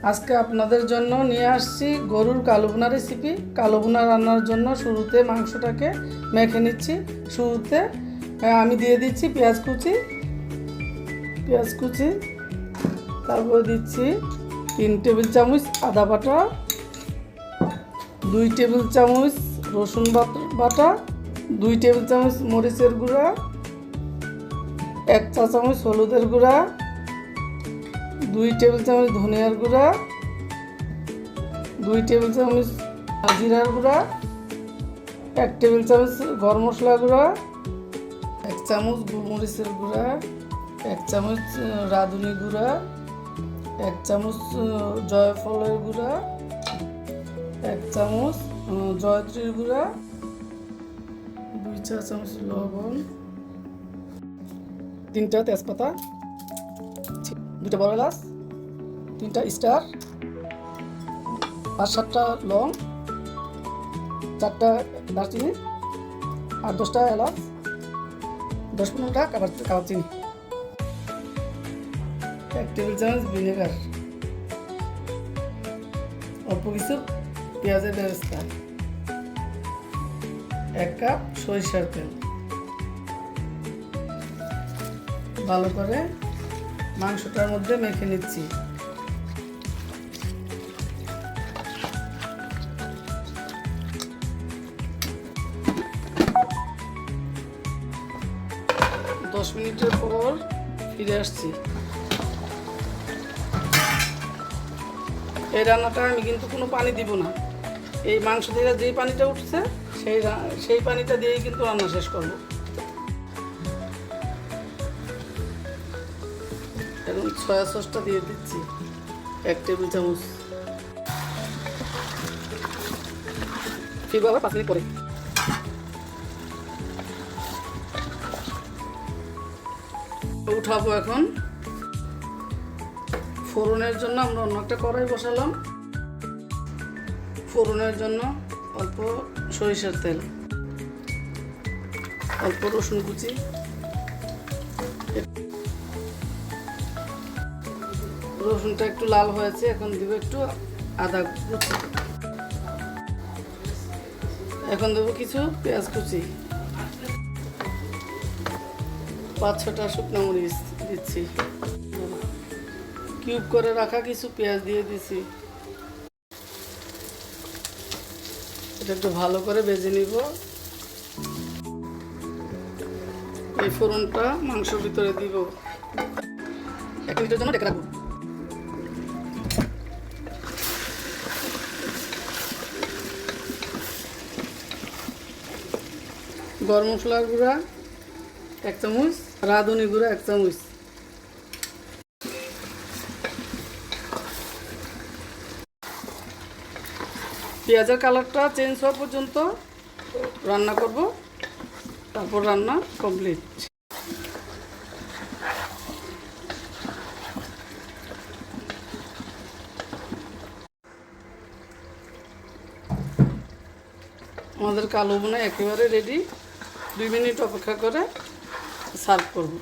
আজকে আপনাদের জন্য নিয়ে আসছি গরুর কালো ভুনা রেসিপি। কালো ভুনা রান্নার জন্য শুরুতে মাংসটাকে মেখে নিচ্ছি। শুরুতে আমি দিয়ে দিচ্ছি পেঁয়াজ কুচি, তারপরে দিচ্ছি 3 টেবিল চামচ আদা বাটা, 2 টেবিল চামচ রসুন বাটা, 2 টেবিল চামচ মরিচের গুঁড়া, 1 চা চামচ হলুদের গুঁড়া, 2 টেবিল চামচ ধনিয়ার গুঁড়া, 2 টেবিল চামচ জিরার গুঁড়া, 1 টেবিল চামচ গরম মশলা গুঁড়া, 1 চামচ গোলমরিচের গুঁড়া, 1 চামচ রাঁধুনি গুঁড়া, 1 চামচ জয়ফলের গুঁড়া, 1 চামচ জয়ত্রীর গুঁড়া, 2 চা চামচ লবণ, 3টা তেজপাতা, 2টা বড় এলাচ, 3টা স্টার, 5-7টা লং, 4টা দারচিনি, আর 10টা এলাচ, 10-15টা কাবাব চিনি, 1 টেবিল চামচ ভিনেগার, অল্প কিছু পেঁয়াজের বেরেস্তা, 1 কাপ সরিষার তেল। ভালো করে মাংসটার মধ্যে মেখে নিচ্ছি। দশ মিনিটের পর ফিরে আসছি। এই রান্নাটা আমি কিন্তু কোনো পানি দিব না। এই মাংস থেকে যেই পানিটা উঠছে সেই পানিটা দিয়েই কিন্তু রান্না শেষ করব। এখন সয়া সসটা দিয়ে দিচ্ছি 1 টেবিল চামচ। ফিরবো আবার 5 মিনিট পরে। উঠাবো এখন। ফোড়নের জন্য আমরা অন্য একটা কড়াই বসালাম। ফোড়নের জন্য অল্প সরিষার তেল, অল্প রসুন কুচি, রসুনটা একটু লাল হয়েছে, এখন দেবো একটু আদা কুচি, এখন দেবো কিছু পেঁয়াজ কুচি, 5-6টা শুকনো মরিচ দিচ্ছি, কিউব করে রাখা কিছু পেঁয়াজ দিয়ে দিছি। এটা একটু ভালো করে ভেজে নিব। এই ফোড়নটা মাংসের ভিতরে দিব। 1 মিনিটের জন্য ঢেকে রাখবো। গরম মশলার গুঁড়া 1 চামচ, রাঁধুনি গুঁড়া 1 চামচ। পেঁয়াজের কালারটা চেঞ্জ হওয়া পর্যন্ত রান্না করব, তারপর রান্না কমপ্লিট। আমাদের কালো ভুনা একেবারে রেডি। 2 মিনিট অপেক্ষা করে সার্ভ করব।